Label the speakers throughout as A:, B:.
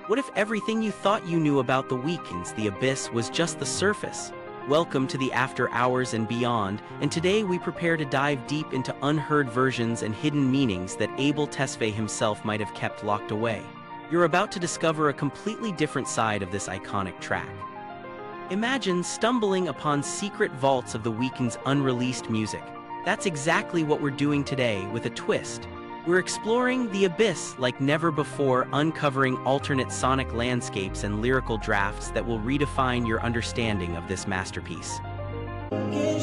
A: What if everything you thought you knew about the Weeknd's The Abyss was just the surface? Welcome to the After Hours and Beyond, and today we prepare to dive deep into unheard versions and hidden meanings that Abel Tesfaye himself might have kept locked away. You're about to discover a completely different side of this iconic track. Imagine stumbling upon secret vaults of the Weeknd's unreleased music. That's exactly what we're doing today with a twist. We're exploring the abyss like never before, uncovering alternate sonic landscapes and lyrical drafts that will redefine your understanding of this masterpiece.
B: You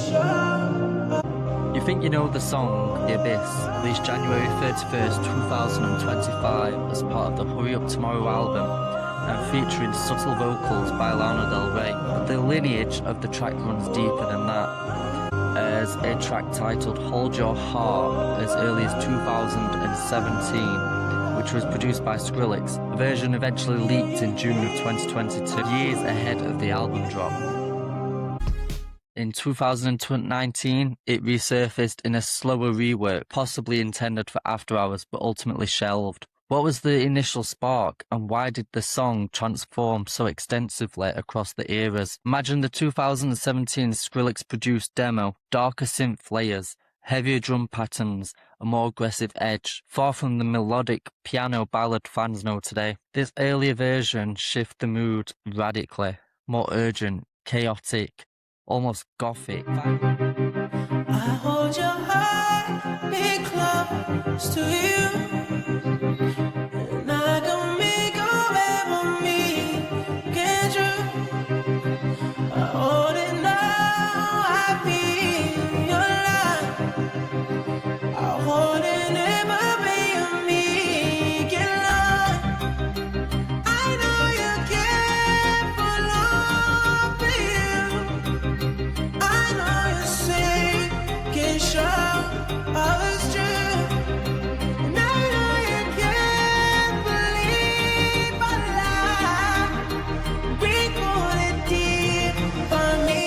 B: think you know the song, The Abyss, released January 31st, 2025 as part of the Hurry Up Tomorrow album and featuring subtle vocals by Lana Del Rey. But the lineage of the track runs deeper than that, as a track titled Hold Your Heart as early as 2017, which was produced by Skrillex. The version eventually leaked in June of 2022, years ahead of the album drop. In 2019, it resurfaced in a slower rework, possibly intended for After Hours, but ultimately shelved. What was the initial spark, and why did the song transform so extensively across the eras? Imagine the 2017 Skrillex-produced demo, darker synth layers, heavier drum patterns, a more aggressive edge, far from the melodic piano ballad fans know today. This earlier version shifted the mood radically, more urgent, chaotic, almost gothic.
C: I hold your heart, be close to you, and I don't make away from me, can't you? I hold it now, I feel your love, I hold it never be on me, get lost. I know you care for long for you, I know you say can show all is true, and I know you can't believe our love. Bring for the deep for me.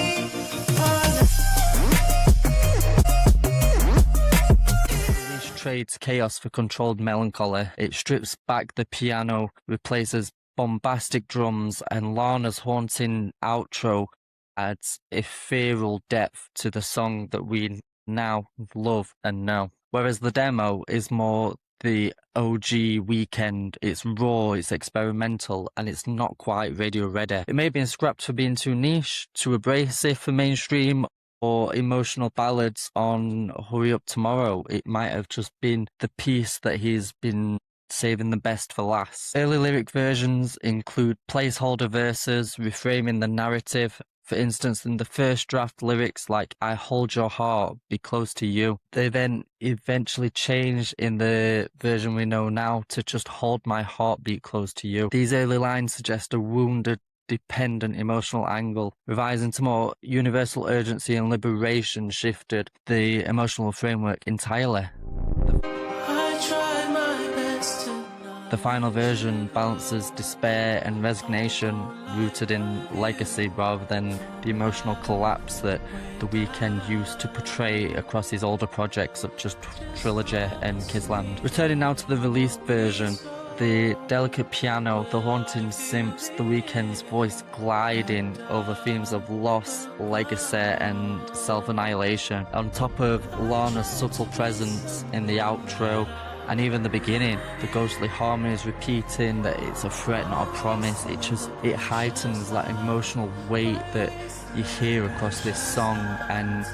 B: Release trades chaos for controlled melancholy. It strips back the piano, replaces bombastic drums, and Lana's haunting outro adds ethereal depth to the song that we now love and know. Whereas the demo is more the OG Weeknd. It's raw, it's experimental, and it's not quite radio ready. It may have been scrapped for being too niche, too abrasive for mainstream, or emotional ballads on Hurry Up Tomorrow. It might have just been the piece that he's been saving the best for last. Early lyric versions include placeholder verses, reframing the narrative. For instance, in the first draft lyrics like I hold your heart, be close to you. They then eventually changed in the version we know now to just hold my heartbeat close to you. These early lines suggest a wounded, dependent emotional angle. Revising to more universal urgency and liberation shifted the emotional framework entirely. The final version balances despair and resignation rooted in legacy rather than the emotional collapse that The Weeknd used to portray across his older projects such as Trilogy and Kisland. Returning now to the released version, the delicate piano, the haunting synths, The Weeknd's voice gliding over themes of loss, legacy and self-annihilation, on top of Lana's subtle presence in the outro, and even the beginning, the ghostly harmonies repeating that it's a threat, not a promise. It heightens that emotional weight that you hear across this song, and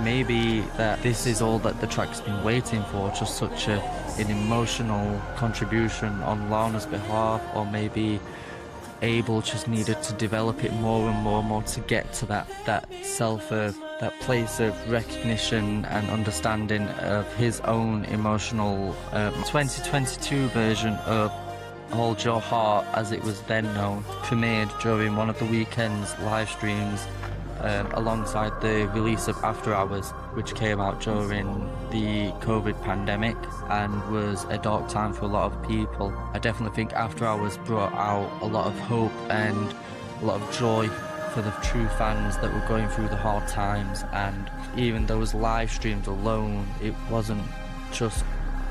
B: maybe that this is all that the track's been waiting for, just such an emotional contribution on Lana's behalf, or maybe Abel just needed to develop it more and more to get to that that place of recognition and understanding of his own emotional 2022 version of Hold Your Heart, as it was then known, premiered during one of the Weeknd's live streams alongside the release of After Hours, which came out during the COVID pandemic and was a dark time for a lot of people. I definitely think After Hours brought out a lot of hope and a lot of joy for the true fans that were going through the hard times, and even those live streams alone, it wasn't just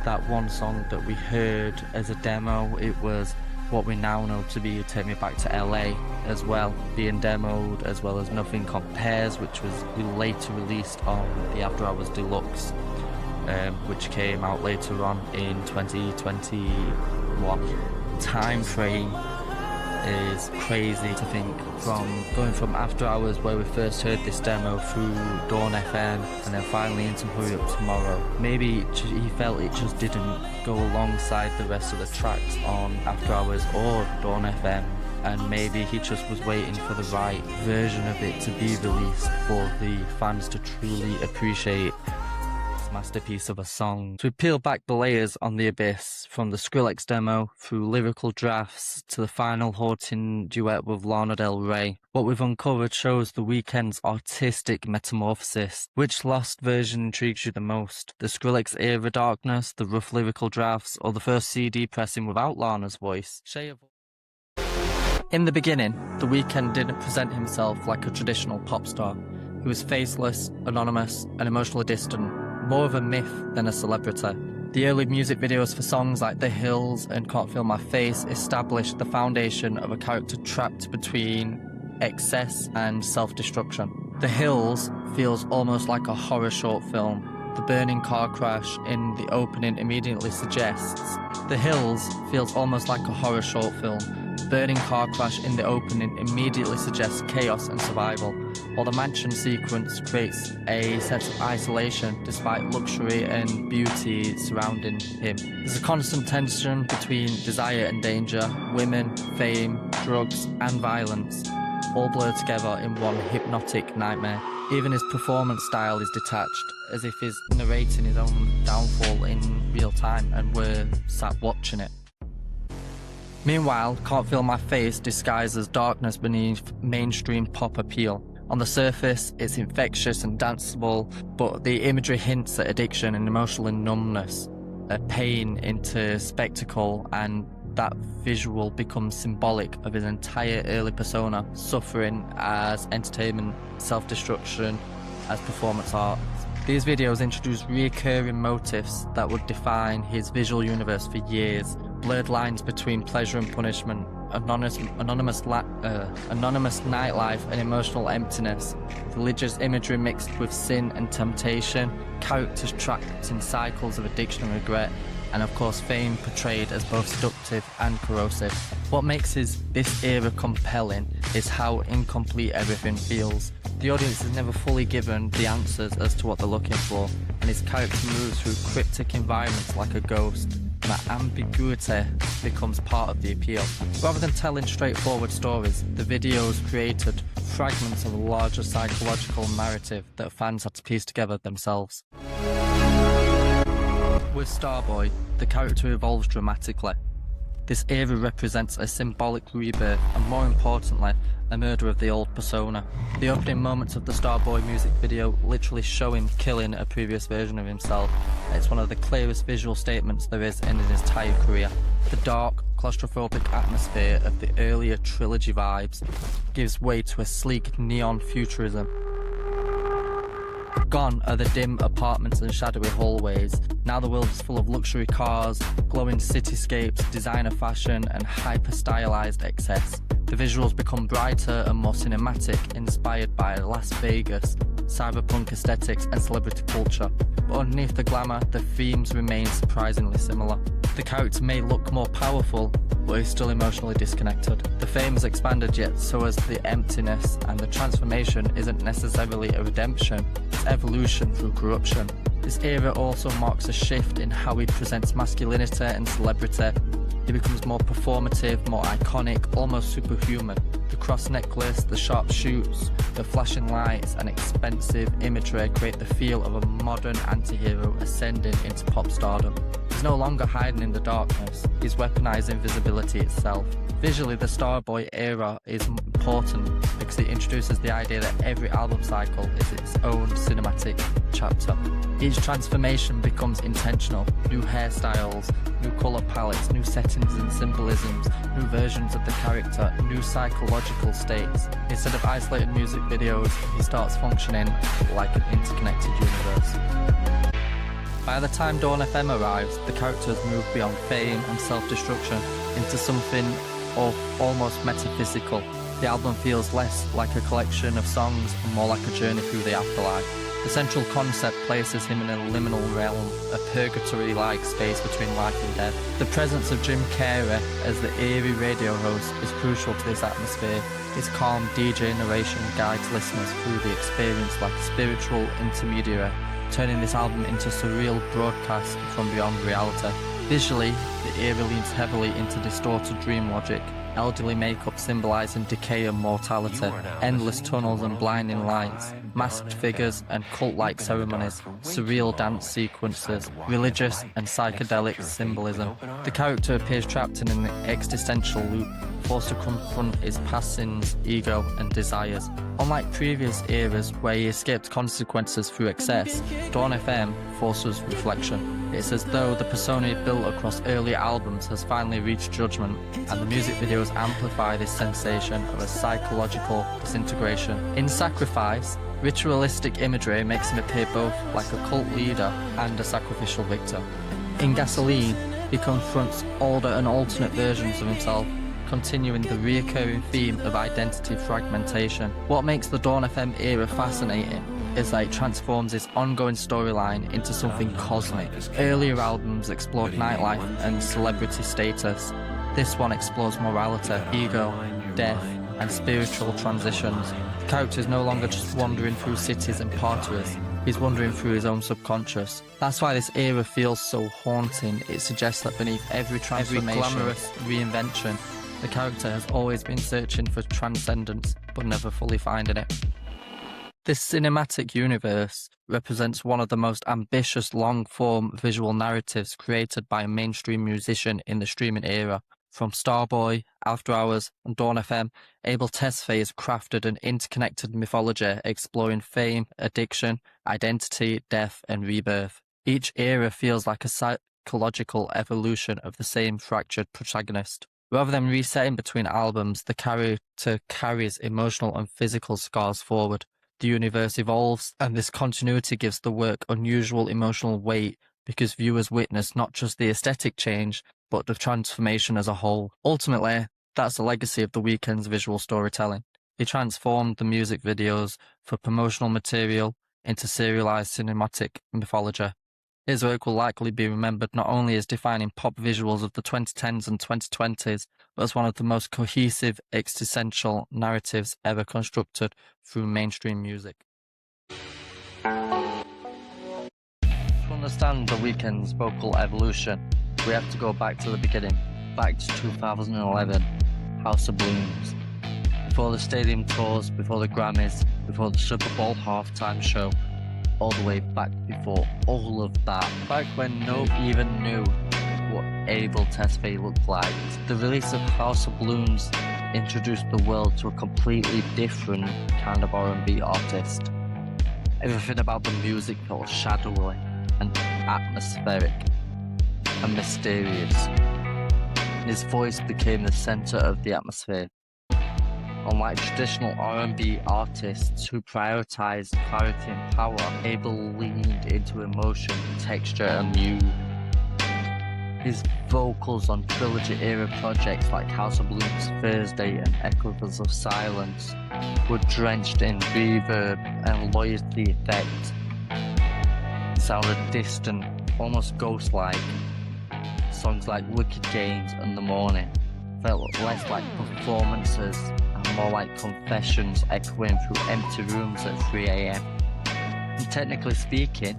B: that one song that we heard as a demo, it was what we now know to be Take Me Back to LA as well, being demoed, as well as Nothing Compares, which was later released on the After Hours Deluxe, which came out later on in 2021. Time frame is crazy to think, from going from After Hours, where we first heard this demo, through Dawn FM, and then finally into Hurry Up Tomorrow. Maybe he felt it just didn't go alongside the rest of the tracks on After Hours or Dawn FM, and maybe he just was waiting for the right version of it to be released for the fans to truly appreciate masterpiece of a song. To peel back the layers on The Abyss, from the Skrillex demo through lyrical drafts to the final haunting duet with Lana Del Rey, what we've uncovered shows the Weeknd's artistic metamorphosis. Which lost version intrigues you the most? The Skrillex era darkness, the rough lyrical drafts, or the first CD pressing without Lana's voice? In the beginning, the Weeknd didn't present himself like a traditional pop star. He was faceless, anonymous, and emotionally distant, more of a myth than a celebrity. The early music videos for songs like The Hills and Can't Feel My Face established the foundation of a character trapped between excess and self-destruction. The Hills feels almost like a horror short film. The burning car crash in the opening immediately suggests. The Hills feels almost like a horror short film. The burning car crash in the opening immediately suggests chaos and survival, while the mansion sequence creates a sense of isolation despite luxury and beauty surrounding him. There's a constant tension between desire and danger, women, fame, drugs, and violence, all blurred together in one hypnotic nightmare. Even his performance style is detached, as if he's narrating his own downfall in real time and we're sat watching it. Meanwhile, Can't Feel My Face disguises darkness beneath mainstream pop appeal. On the surface, it's infectious and danceable, but the imagery hints at addiction and emotional numbness, at pain into spectacle, and that visual becomes symbolic of his entire early persona, suffering as entertainment, self-destruction as performance art. These videos introduce recurring motifs that would define his visual universe for years. Blurred lines between pleasure and punishment, anonymous nightlife and emotional emptiness, religious imagery mixed with sin and temptation, characters trapped in cycles of addiction and regret, and of course fame portrayed as both seductive and corrosive. What makes this era compelling is how incomplete everything feels. The audience is never fully given the answers as to what they're looking for, and his character moves through cryptic environments like a ghost, and that ambiguity becomes part of the appeal. Rather than telling straightforward stories, the videos created fragments of a larger psychological narrative that fans had to piece together themselves. With Starboy, the character evolves dramatically. This era represents a symbolic rebirth and, more importantly, a murder of the old persona. The opening moments of the Starboy music video literally show him killing a previous version of himself. It's one of the clearest visual statements there is in his entire career. The dark, claustrophobic atmosphere of the earlier trilogy vibes gives way to a sleek neon futurism. Gone are the dim apartments and shadowy hallways. Now the world is full of luxury cars, glowing cityscapes, designer fashion, and hyper-stylized excess. The visuals become brighter and more cinematic, inspired by Las Vegas, cyberpunk aesthetics, and celebrity culture. But underneath the glamour, the themes remain surprisingly similar. The character may look more powerful, but is still emotionally disconnected. The fame has expanded, yet so has the emptiness, and the transformation isn't necessarily a redemption, it's evolution through corruption. This era also marks a shift in how he presents masculinity and celebrity. He becomes more performative, more iconic, almost superhuman. The cross necklace, the sharp shoots, the flashing lights, and expensive imagery create the feel of a modern anti-hero ascending into pop stardom. He's no longer hiding in the darkness, he's weaponizing visibility itself. Visually, the Starboy era is important because it introduces the idea that every album cycle is its own cinematic chapter. Each transformation becomes intentional. New hairstyles, new colour palettes, new settings and symbolisms, new versions of the character, new psychological states. Instead of isolated music videos, he starts functioning like an interconnected universe. By the time Dawn FM arrives, the character has moved beyond fame and self-destruction into something of almost metaphysical. The album feels less like a collection of songs and more like a journey through the afterlife. The central concept places him in a liminal realm, a purgatory-like space between life and death. The presence of Jim Carrey as the eerie radio host is crucial to this atmosphere. His calm DJ narration guides listeners through the experience like a spiritual intermediary, turning this album into surreal broadcast from beyond reality. Visually, the era leans heavily into distorted dream logic, elderly makeup symbolising decay and mortality, endless tunnels and blinding lights, masked figures and cult-like ceremonies, surreal dance sequences, religious and psychedelic symbolism. The character appears trapped in an existential loop, forced to confront his past sins, ego and desires. Unlike previous eras where he escaped consequences through excess, Dawn FM forces reflection. It's as though the persona he built across earlier albums has finally reached judgment, and the music videos amplify this sensation of a psychological disintegration. In Sacrifice, ritualistic imagery makes him appear both like a cult leader and a sacrificial victim. In Gasoline, he confronts older and alternate versions of himself, continuing the reoccurring theme of identity fragmentation. What makes the Dawn FM era fascinating is that it transforms this ongoing storyline into something cosmic. Earlier albums explored nightlife and celebrity status. This one explores morality, ego, death, and spiritual transitions. The character is no longer just wandering through cities and parties, he's wandering through his own subconscious. That's why this era feels so haunting. It suggests that beneath every transformation, every glamorous reinvention, the character has always been searching for transcendence, but never fully finding it. This cinematic universe represents one of the most ambitious long-form visual narratives created by a mainstream musician in the streaming era. From Starboy, After Hours, and Dawn FM, Abel Tesfaye has crafted an interconnected mythology exploring fame, addiction, identity, death, and rebirth. Each era feels like a psychological evolution of the same fractured protagonist. Rather than resetting between albums, the character carries emotional and physical scars forward. The universe evolves, and this continuity gives the work unusual emotional weight because viewers witness not just the aesthetic change, but the transformation as a whole. Ultimately, that's the legacy of The Weeknd's visual storytelling. He transformed the music videos for promotional material into serialized cinematic mythology. His work will likely be remembered not only as defining pop visuals of the 2010s and 2020s, but as one of the most cohesive, existential narratives ever constructed through mainstream music. To understand The Weeknd's vocal evolution, we have to go back to the beginning, back to 2011, House of Balloons. Before the stadium tours, before the Grammys, before the Super Bowl halftime show, all the way back before all of that, back when nobody even knew what Abel Tesfaye looked like. The release of House of Balloons introduced the world to a completely different kind of R&B artist. Everything about the music felt shadowy and atmospheric and mysterious. His voice became the centre of the atmosphere. Unlike traditional R&B artists who prioritize clarity and power, Abel leaned into emotion, texture and mood. His vocals on trilogy-era projects like House of Balloons, Thursday and Echoes of Silence were drenched in reverb and loyalty effect. It sounded distant, almost ghost-like. Songs like Wicked Games and The Morning felt less like performances and more like confessions echoing through empty rooms at 3 AM. And technically speaking,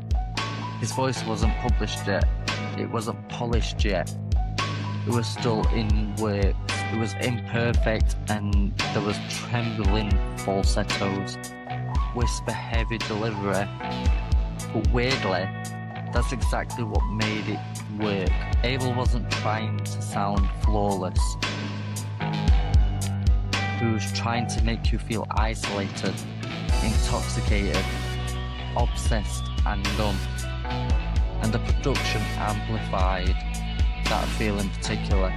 B: his voice wasn't published yet, it wasn't polished yet, it was still in works, it was imperfect and there was trembling falsettos, whisper heavy delivery, but weirdly, that's exactly what made it work. Abel wasn't trying to sound flawless. He was trying to make you feel isolated, intoxicated, obsessed and numb. And the production amplified that feeling particularly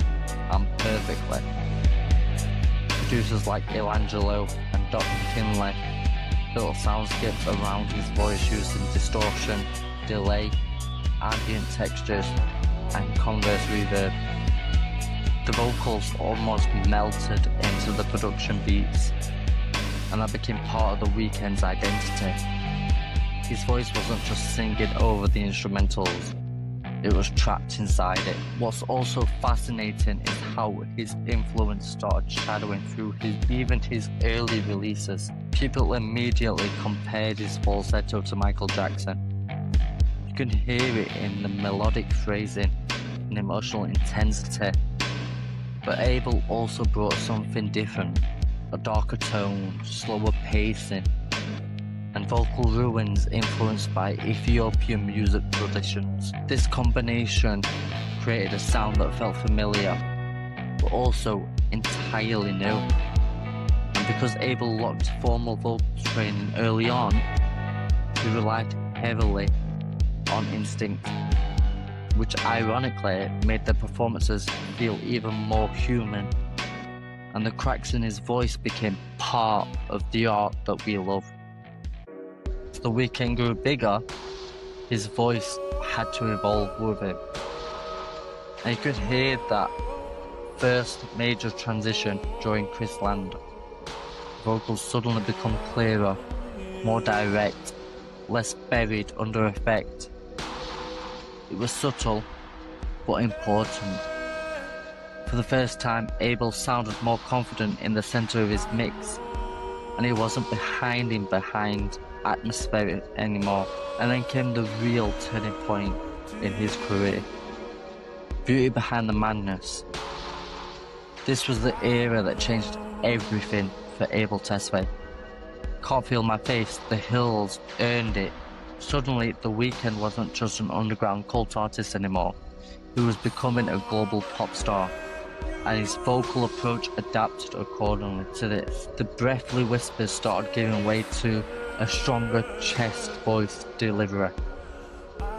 B: and perfectly. Producers like Ilangelo and Dr. Kinley built soundscapes around his voice using distortion, delay, ambient textures and converse reverb. The vocals almost melted into the production beats, and that became part of the Weeknd's identity. His voice wasn't just singing over the instrumentals, it was trapped inside it. What's also fascinating is how his influence started shadowing through even his early releases. People immediately compared his falsetto to Michael Jackson. You can hear it in the melodic phrasing and emotional intensity. But Abel also brought something different, a darker tone, slower pacing, and vocal ruins influenced by Ethiopian music traditions. This combination created a sound that felt familiar, but also entirely new. And because Abel lacked formal vocal training early on, he relied heavily on instinct, which ironically made the performances feel even more human, and the cracks in his voice became part of the art that we love. As the Weeknd grew bigger, his voice had to evolve with him, and you could hear that first major transition during Chris Land. Vocals suddenly become clearer, more direct, less buried under effect. It was subtle, but important. For the first time, Abel sounded more confident in the center of his mix, and he wasn't hiding behind atmosphere anymore. And then came the real turning point in his career. Beauty Behind the Madness. This was the era that changed everything for Abel Tesfaye. Can't Feel My Face, The Hills, Earned It. Suddenly, The Weeknd wasn't just an underground cult artist anymore. He was becoming a global pop star, and his vocal approach adapted accordingly to this. The breathly whispers started giving way to a stronger chest voice delivery.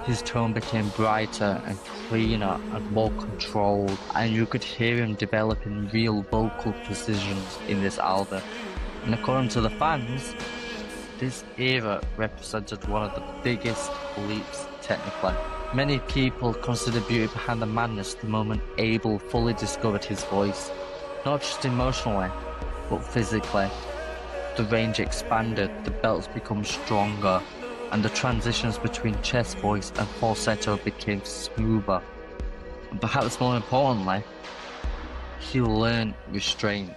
B: His tone became brighter and cleaner and more controlled, and you could hear him developing real vocal precisions in this album. And according to the fans, this era represented one of the biggest leaps technically. Many people consider Beauty Behind the Madness the moment Abel fully discovered his voice, not just emotionally, but physically. The range expanded, the belts became stronger, and the transitions between chest voice and falsetto became smoother. And perhaps more importantly, he learned restraint.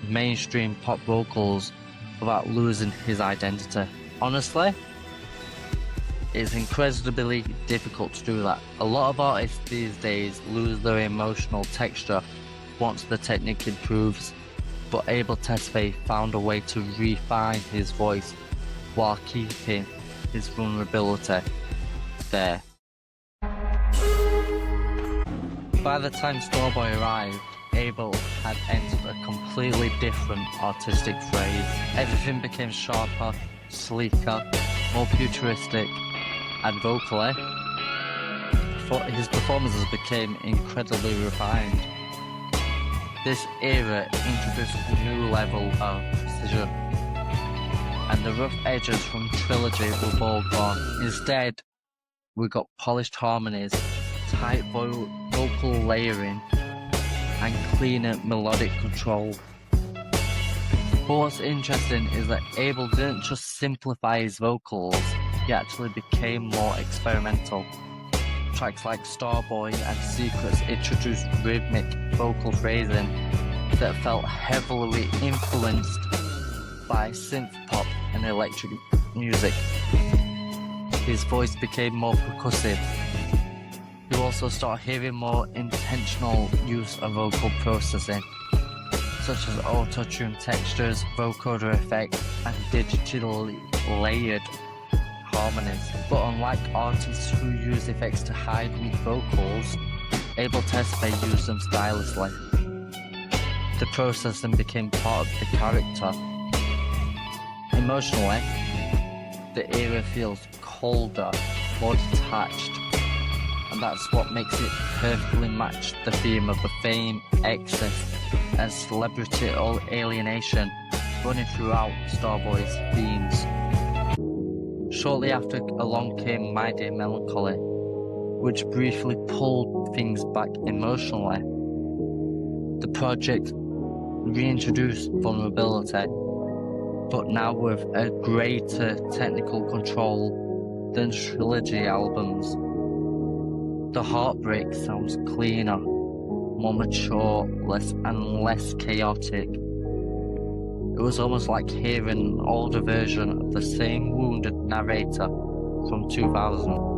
B: Mainstream pop vocals without losing his identity. Honestly, it's incredibly difficult to do that. A lot of artists these days lose their emotional texture once the technique improves, but Abel Tesfaye found a way to refine his voice while keeping his vulnerability there. By the time Starboy arrived, Abel had entered a completely different artistic phase. Everything became sharper, sleeker, more futuristic, and vocally, his performances became incredibly refined. This era introduced a new level of precision, and the rough edges from Trilogy were all gone. Instead, we got polished harmonies, tight vocal layering, and cleaner melodic control. But what's interesting is that Abel didn't just simplify his vocals, he actually became more experimental. Tracks like Starboy and Secrets introduced rhythmic vocal phrasing that felt heavily influenced by synth pop and electric music. His voice became more percussive. You also start hearing more intentional use of vocal processing, such as auto-tune textures, vocoder effects, and digitally layered harmonies. But unlike artists who use effects to hide weak vocals, Abel Tesfaye used them stylistically. The processing became part of the character. Emotionally, the era feels colder, more detached, and that's what makes it perfectly match the theme of the fame, excess, and celebrity alienation running throughout Starboy's themes. Shortly after along came My Dear Melancholy, which briefly pulled things back emotionally. The project reintroduced vulnerability, but now with a greater technical control than trilogy albums. The Heartbreak sounds cleaner, more mature, less chaotic. It was almost like hearing an older version of the same wounded narrator from 2000.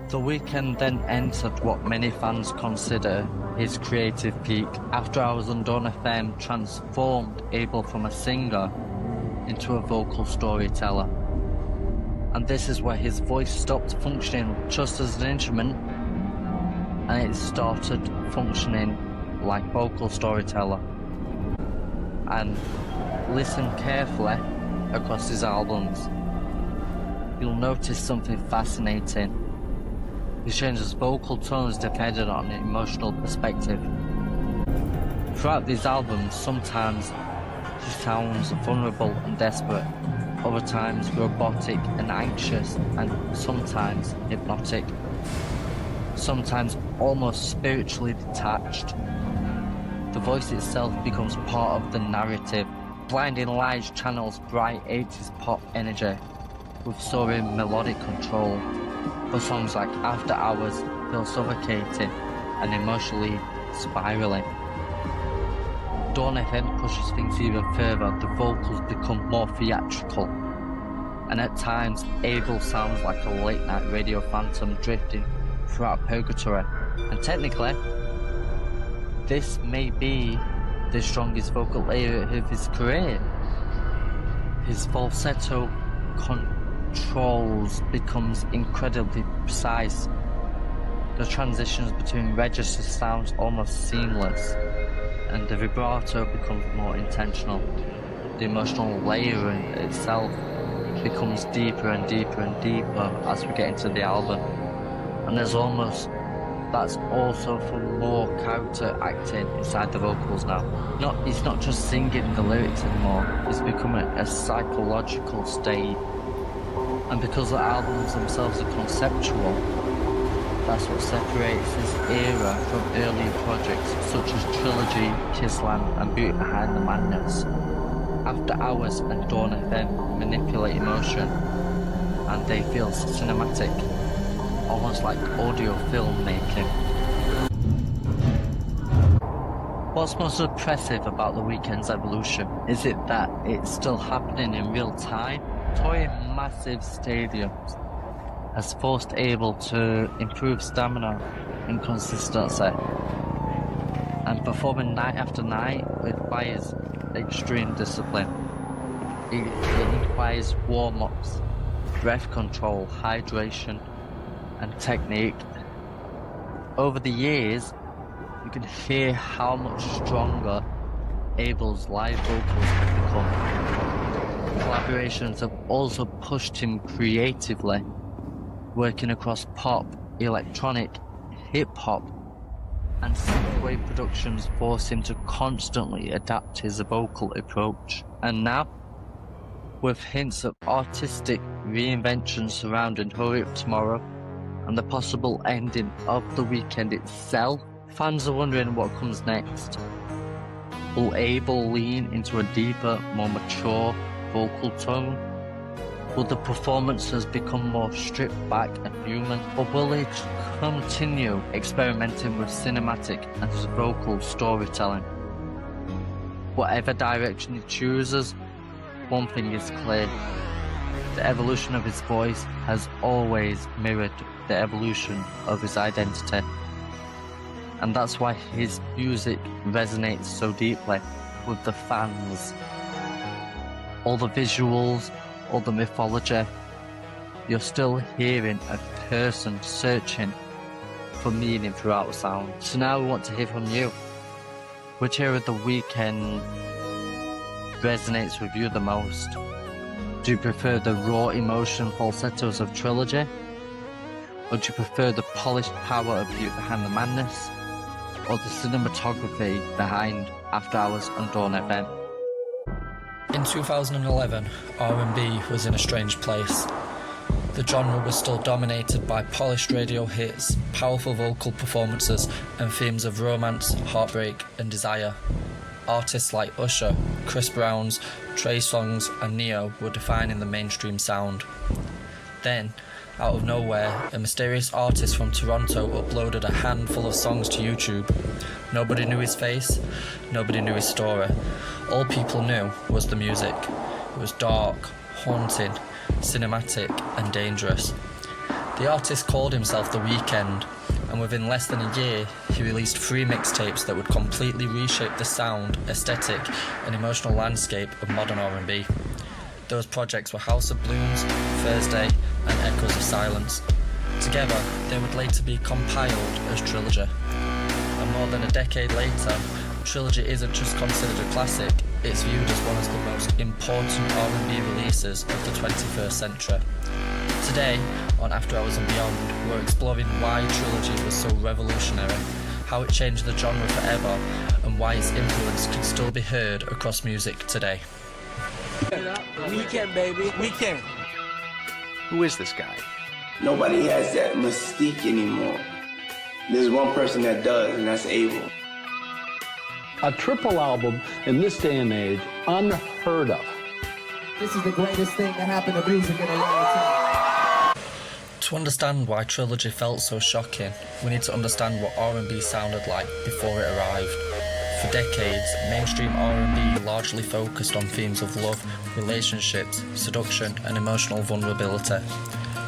B: The Weeknd then entered what many fans consider his creative peak. After Hours on Dawn FM transformed Abel from a singer into a vocal storyteller. And this is where his voice stopped functioning just as an instrument and it started functioning like vocal storyteller. And listen carefully across his albums. You'll notice something fascinating. He changes vocal tones depending on an emotional perspective. Throughout these albums, sometimes he sounds vulnerable and desperate, other times robotic and anxious, and sometimes hypnotic, sometimes almost spiritually detached. The voice itself becomes part of the narrative. Blinding Lights channels bright 80s pop energy with soaring melodic control, but songs like After Hours feel suffocating and emotionally spiraling. Dawn FM pushes things even further. The vocals become more theatrical, and at times Abel sounds like a late night radio phantom drifting throughout purgatory. And technically, this may be the strongest vocal layer of his career. His falsetto controls becomes incredibly precise. The transitions between registers sounds almost seamless, and the vibrato becomes more intentional. The emotional layering itself becomes deeper and deeper and deeper as we get into the album. And that's also for more character acting inside the vocals now. He's not just singing the lyrics anymore, it's becoming a psychological state. And because the albums themselves are conceptual, that's what separates his era from earlier projects such as Trilogy, Kissland and Beauty Behind the Madness. After Hours and Dawn FM manipulate emotion, and they feel cinematic, almost like audio filmmaking. What's most impressive about The Weeknd's evolution is it that it's still happening in real time. Touring massive stadiums has forced Abel to improve stamina and consistency, and performing night after night requires extreme discipline. It requires warm-ups, breath control, hydration and technique. Over the years, you can hear how much stronger Abel's live vocals have become. Collaborations have also pushed him creatively, working across pop, electronic, hip-hop and synthwave productions force him to constantly adapt his vocal approach. And now, with hints of artistic reinvention surrounding Hurry Up Tomorrow and the possible ending of The Weeknd itself, fans are wondering what comes next. Will Abel lean into a deeper, more mature vocal tone? Will the performances become more stripped back and human? Or will he continue experimenting with cinematic and vocal storytelling? Whatever direction he chooses, one thing is clear. The evolution of his voice has always mirrored the evolution of his identity. And that's why his music resonates so deeply with the fans. All the visuals, all the mythology, you're still hearing a person searching for meaning throughout the sound. So now we want to hear from you. Which era of The Weeknd resonates with you the most? Do you prefer the raw emotion falsettos of Trilogy? Or do you prefer the polished power of Beauty Behind the Madness? Or the cinematography behind After Hours and Dawn FM?
D: In 2011, R&B was in a strange place.
B: the genre was still dominated by polished radio hits, powerful vocal performances, and themes of romance, heartbreak, and desire. Artists like Usher, Chris Brown's, Trey Songz, and Neo were defining the mainstream sound. Then, out of nowhere, a mysterious artist from Toronto uploaded a handful of songs to YouTube. Nobody knew his face, nobody knew his story. All people knew was the music. It was dark, haunting, cinematic, and dangerous. The artist called himself The Weeknd, and within less than a year, he released 3 mixtapes that would completely reshape the sound, aesthetic, and emotional landscape of modern R&B. Those projects were House of Balloons, Thursday, and Echoes of Silence. Together, they would later be compiled as Trilogy. And more than a decade later, Trilogy isn't just considered a classic, it's viewed as one of the most important R&B releases of the 21st century. Today, on After Hours and Beyond, we're exploring why Trilogy was so revolutionary, how it changed the genre forever, and why its influence can still be heard across music today.
D: Weeknd, baby. Weeknd.
E: Who is this guy?
F: Nobody has that mystique anymore. There's one person that does, and that's Abel.
G: A triple album in this day and age, unheard of.
D: This is the greatest thing that happened to music in a long time.
B: To understand why Trilogy felt so shocking, we need to understand what R&B sounded like before it arrived. For decades, mainstream R&B largely focused on themes of love, relationships, seduction, and emotional vulnerability.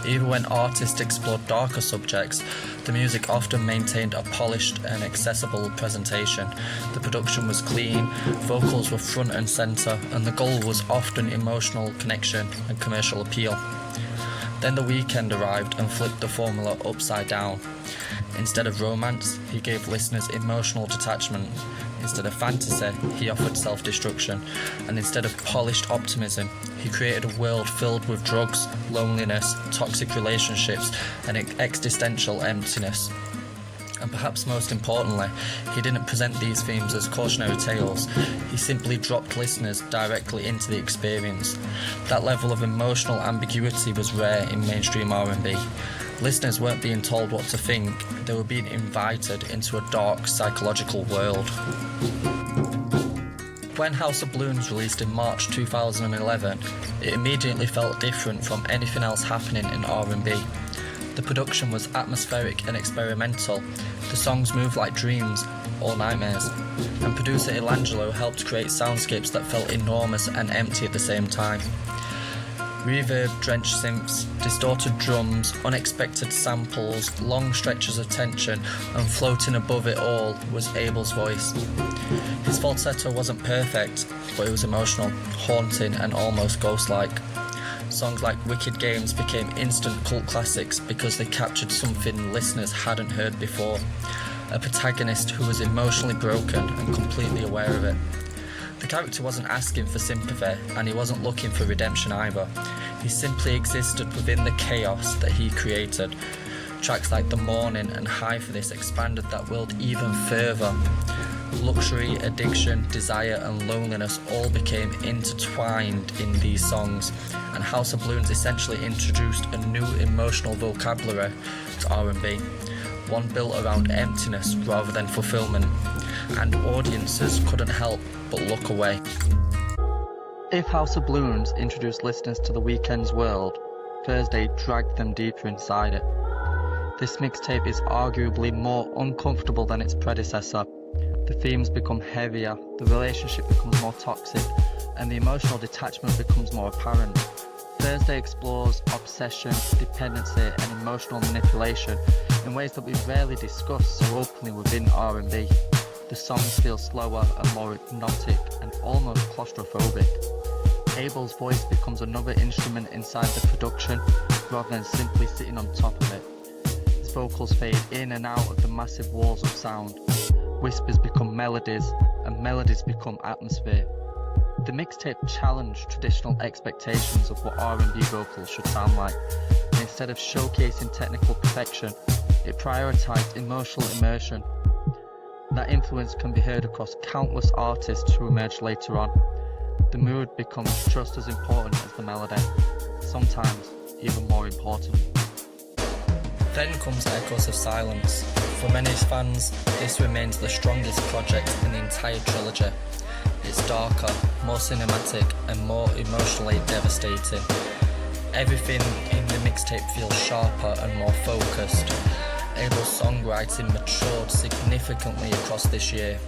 B: Even when artists explored darker subjects, the music often maintained a polished and accessible presentation. The production was clean, vocals were front and centre, and the goal was often emotional connection and commercial appeal. Then The Weeknd arrived and flipped the formula upside down. Instead of romance, he gave listeners emotional detachment. Instead of fantasy, he offered self-destruction. And instead of polished optimism, he created a world filled with drugs, loneliness, toxic relationships, and existential emptiness. And perhaps most importantly, he didn't present these themes as cautionary tales. He simply dropped listeners directly into the experience. That level of emotional ambiguity was rare in mainstream R&B. Listeners weren't being told what to think, they were being invited into a dark psychological world. When House of Balloons released in March 2011, it immediately felt different from anything else happening in R&B. The production was atmospheric and experimental, the songs moved like dreams or nightmares, and producer Ilangelo helped create soundscapes that felt enormous and empty at the same time. Reverb-drenched synths, distorted drums, unexpected samples, long stretches of tension, and floating above it all was Abel's voice. His falsetto wasn't perfect, but it was emotional, haunting, and almost ghost-like. Songs like Wicked Games became instant cult classics because they captured something listeners hadn't heard before. A protagonist who was emotionally broken and completely aware of it. The character wasn't asking for sympathy, and he wasn't looking for redemption either. He simply existed within the chaos that he created. Tracks like The Morning and High for This expanded that world even further. Luxury, addiction, desire, and loneliness all became intertwined in these songs, and House of Balloons essentially introduced a new emotional vocabulary to R&B, one built around emptiness rather than fulfillment, and audiences couldn't help but look away. If House of Balloons introduced listeners to The Weeknd's world, Thursday dragged them deeper inside it. This mixtape is arguably more uncomfortable than its predecessor. The themes become heavier, the relationship becomes more toxic, and the emotional detachment becomes more apparent. Thursday explores obsession, dependency, and emotional manipulation in ways that we rarely discuss so openly within R&B. The songs feel slower and more hypnotic and almost claustrophobic. Abel's voice becomes another instrument inside the production rather than simply sitting on top of it. His vocals fade in and out of the massive walls of sound. Whispers become melodies, and melodies become atmosphere. The mixtape challenged traditional expectations of what R&B vocals should sound like, and instead of showcasing technical perfection, it prioritized emotional immersion. That influence can be heard across countless artists who emerged later on. The mood becomes just as important as the melody. Sometimes even more important. Then comes Echoes of Silence. For many fans, this remains the strongest project in the entire trilogy. It's darker, more cinematic, and more emotionally devastating. Everything in the mixtape feels sharper and more focused. Abel's songwriting matured significantly across this year,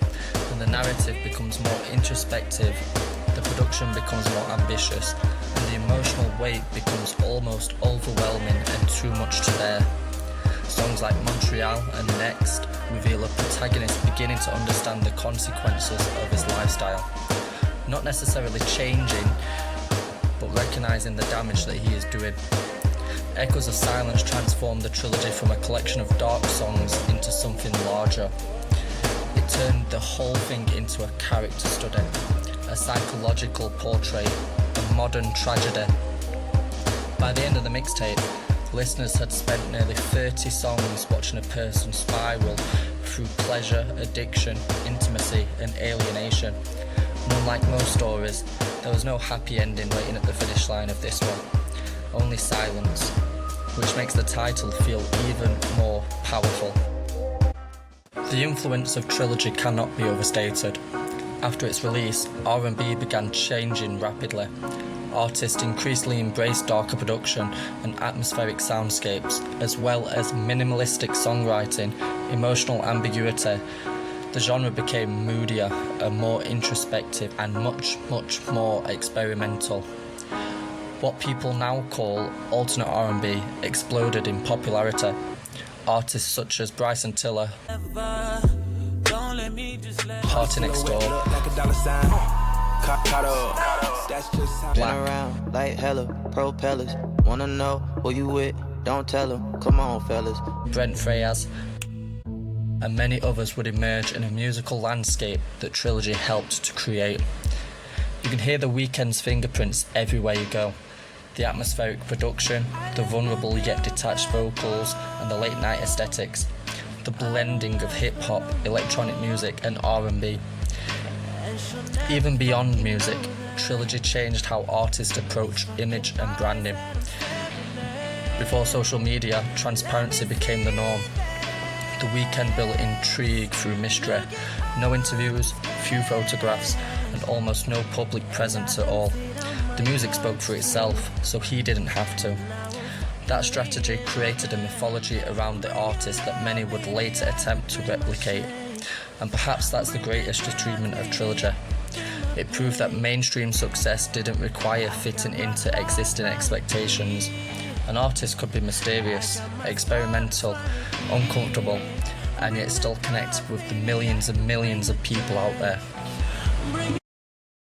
B: and the narrative becomes more introspective, the production becomes more ambitious, and the emotional weight becomes almost overwhelming and too much to bear. Songs like Montreal and Next reveal a protagonist beginning to understand the consequences of his lifestyle. Not necessarily changing, but recognising the damage that he is doing. Echoes of Silence transformed the trilogy from a collection of dark songs into something larger. It turned the whole thing into a character study, a psychological portrait, a modern tragedy. By the end of the mixtape, listeners had spent nearly 30 songs watching a person spiral through pleasure, addiction, intimacy, and alienation. And unlike most stories, there was no happy ending waiting at the finish line of this one, only silence, which makes the title feel even more powerful. The influence of Trilogy cannot be overstated. After its release, R&B began changing rapidly. Artists increasingly embraced darker production and atmospheric soundscapes, as well as minimalistic songwriting, emotional ambiguity. The genre became moodier and more introspective and much more experimental. What people now call alternate R&B exploded in popularity. Artists such as Bryson Tiller, Party Next Door,
H: Been around like hella propellers. Wanna know who you with? Don't tell them. Come on, fellas.
B: Brent Faiyaz, and many others would emerge in a musical landscape that Trilogy helped to create. You can hear the Weeknd's fingerprints everywhere you go. The atmospheric production, the vulnerable yet detached vocals, and the late-night aesthetics. The blending of hip-hop, electronic music, and R&B. Even beyond music, Trilogy changed how artists approach image and branding. Before social media, transparency became the norm. The Weeknd built intrigue through mystery. No interviews, few photographs, and almost no public presence at all. The music spoke for itself, so he didn't have to. That strategy created a mythology around the artist that many would later attempt to replicate. And perhaps that's the greatest achievement of Trilogy. It proved that mainstream success didn't require fitting into existing expectations. An artist could be mysterious, experimental, uncomfortable, and yet still connect with the millions and millions of people out there.